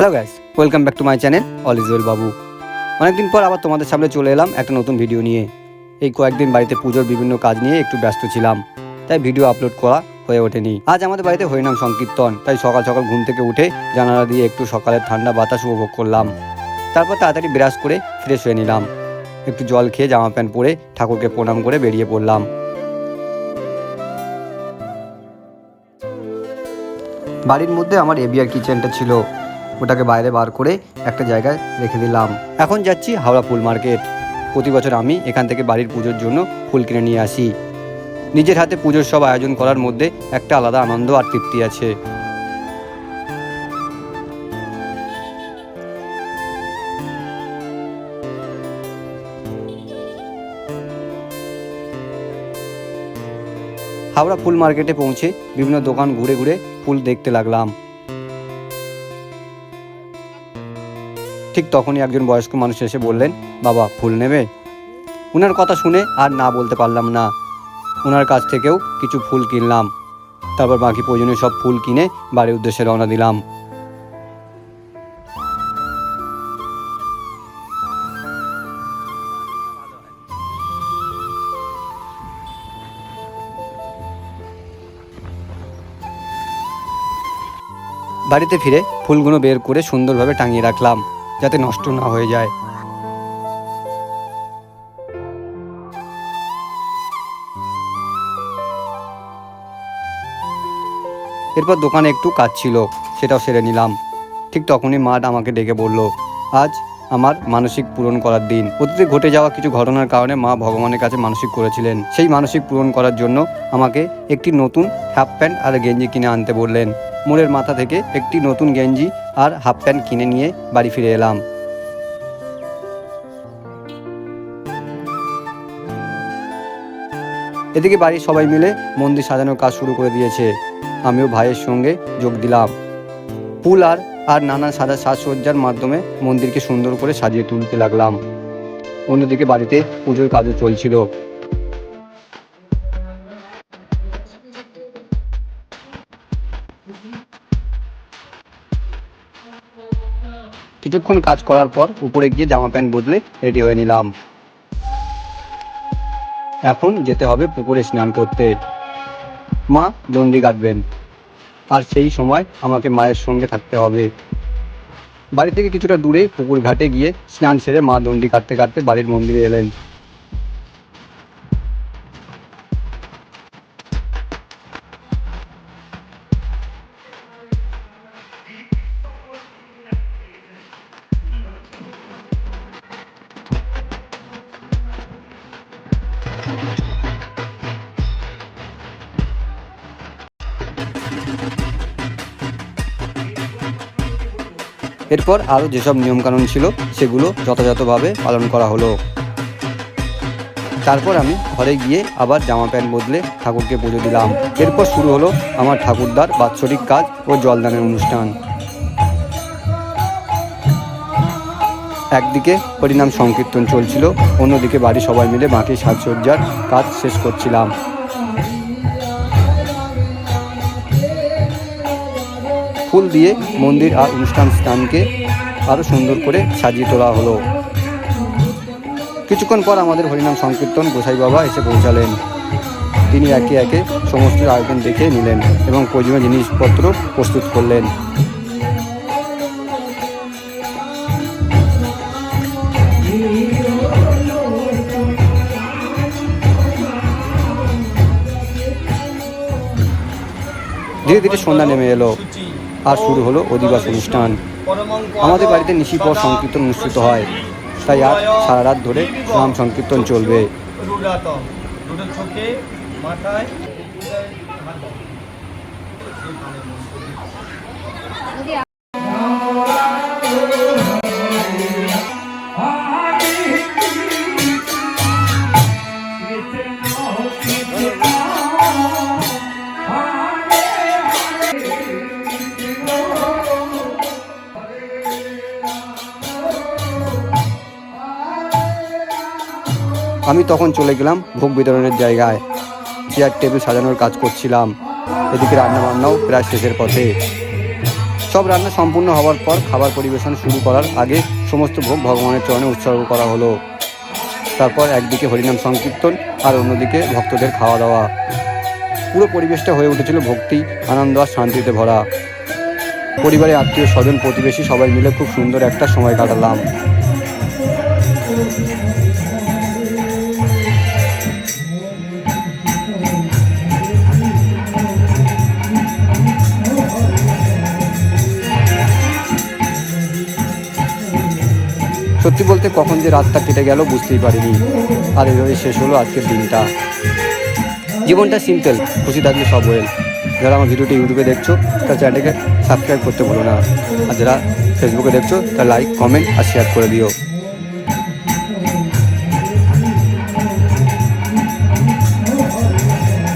Hello guys, welcome back to my channel all is well বাবু। অনেকদিন পর আবার তোমাদের সামনে চলে এলাম একটা নতুন ভিডিও নিয়ে। এই কয়েকদিন বাড়িতে পুজোর বিভিন্ন কাজ নিয়ে একটু ব্যস্ত ছিলাম, তাই ভিডিও আপলোড করা হয়ে ওঠেনি। আজ আমাদের বাড়িতে হরিনাম সংকীর্তন, তাই সকাল সকাল ঘুম থেকে উঠে জানালা দিয়ে একটু সকালের ঠান্ডা বাতাস উপভোগ করলাম। তারপর তাড়াতাড়ি ব্রাশ করে ফ্রেশ হয়ে নিলাম, একটু জল খেয়ে জামা প্যান্ট পরে ঠাকুরকে প্রণাম করে বেরিয়ে পড়লাম। বাড়ির মধ্যে আমার এবিআর কিচেনটা ছিল, ওটাকে বাইরে বার করে একটা জায়গায় রেখে দিলাম। এখন যাচ্ছি হাওড়া ফুল মার্কেট। প্রতি বছর আমি এখান থেকে বাড়ির পুজোর জন্য ফুল কিনে নিয়ে আসি। নিজের হাতে পুজোর সব আয়োজন করার মধ্যে একটা আলাদা আনন্দ আর তৃপ্তি আছে। হাওড়া ফুল মার্কেটে পৌঁছে বিভিন্ন দোকান ঘুরে ঘুরে ফুল দেখতে লাগলাম। ঠিক তখনই একজন বয়স্ক মানুষ এসে বললেন, বাবা ফুল নেবে? ওনার কথা শুনে আর না বলতে পারলাম না। ওনার কাছ থেকেও কিছু ফুল কিনলাম, তারপর বাকি প্রয়োজনীয় সব ফুল কিনে বাড়ির উদ্দেশ্যে রওনা দিলাম। বাড়িতে ফিরে ফুলগুলো বের করে সুন্দরভাবে টাঙিয়ে রাখলাম, যাতে নষ্ট না হয়ে যায়। এরপর দোকানে একটু কাজ ছিল, সেটাও সেরে নিলাম। ঠিক তখনই মা আমাকে ডেকে বলল, আজ আমার মানসিক পূরণ করার দিন। অতীতে ঘটে যাওয়া কিছু ঘটনার কারণে মা ভগবানের কাছে মানসিক করেছিলেন। সেই মানসিক পূরণ করার জন্য আমাকে একটি নতুন হাফ প্যান্ট আর গেঞ্জি কিনে আনতে বললেন। মোড়ের মাথা থেকে একটি নতুন গেঞ্জি আর হাফ প্যান্ট কিনে নিয়ে বাড়ি ফিরে এলাম। এদিকে বাড়ির সবাই মিলে মন্দির সাজানোর কাজ শুরু করে দিয়েছে। আমিও ভাইয়ের সঙ্গে যোগ দিলাম। ফুল আর নানান সাদা সাজসজ্জার মাধ্যমে মন্দিরকে সুন্দর করে সাজিয়ে তুলতে লাগলাম। অন্যদিকে বাড়িতে পুজোর কাজও চলছিল। কিছুক্ষণ কাজ করার পর উপরে গিয়ে জামা প্যান্ট বদলে রেডি হয়ে নিলাম। এখন যেতে হবে পুকুরে স্নান করতে। মা দণ্ডি কাটবেন, আর সেই সময় আমাকে মায়ের সঙ্গে থাকতে হবে। বাড়ি থেকে কিছুটা দূরে পুকুর ঘাটে গিয়ে স্নান সেরে মা দণ্ডি কাটতে কাটতে বাড়ির মন্দিরে এলেন। এরপর আরও যেসব নিয়মকানুন ছিল সেগুলো যথাযথভাবে পালন করা হলো। তারপর আমি ঘরে গিয়ে আবার জামা প্যান্ট বদলে ঠাকুরকে পুজো দিলাম। এরপর শুরু হলো আমার ঠাকুরদার বাৎসরিক কাজ ও জলদানের অনুষ্ঠান। একদিকে হরিনাম সংকীর্তন চলছিল, অন্যদিকে বাড়ির সবাই মিলে বাকি সাজসজ্জার কাজ শেষ করছিলাম। ফুল দিয়ে মন্দির আর অনুষ্ঠান স্থানকে আরও সুন্দর করে সাজিয়ে তোলা হলো। কিছুক্ষণ পর আমাদের হরিনাম সংকীর্তন গোসাই বাবা এসে পৌঁছালেন। তিনি একে একে সমস্ত আয়োজন দেখে নিলেন এবং প্রয়োজনীয় জিনিসপত্র প্রস্তুত করলেন। ধীরে ধীরে সন্ধ্যা নেমে এলো আর শুরু হলো অধিবাস অনুষ্ঠান। আমাদের বাড়িতে নিশির পর সংকীর্তন অনুষ্ঠিত হয়, তাই আজ সারা রাত ধরে নাম সংকীর্তন চলবে। আমি তখন চলে গেলাম ভোগ বিতরণের জায়গায়। চেয়ার টেবিল সাজানোর কাজ করছিলাম। এদিকে রান্নাবান্নাও প্রায় শেষের পথে। সব রান্না সম্পূর্ণ হওয়ার পর খাবার পরিবেশন শুরু করার আগে সমস্ত ভোগ ভগবানের চরণে উৎসর্গ করা হলো। তারপর একদিকে হরিনাম সংকীর্তন আর অন্যদিকে ভক্তদের খাওয়া দাওয়া। পুরো পরিবেশটা হয়ে উঠেছিল ভক্তি, আনন্দ আর শান্তিতে ভরা। পরিবারে আত্মীয় স্বজন প্রতিবেশী সবাই মিলে খুব সুন্দর একটা সময় কাটালাম। সত্যি বলতে কখন যে রাতটা কেটে গেল বুঝতেই পারিনি। আর এভাবে শেষ হলো আজকের দিনটা। জীবনটা সিম্পল, খুশি থাকলে সব ওয়েল। যারা আমার ভিডিওটি ইউটিউবে দেখছো তার চ্যানেলটিকে সাবস্ক্রাইব করতে ভুলো না। আর যারা ফেসবুকে দেখছো তার লাইক, কমেন্ট আর শেয়ার করে দিও।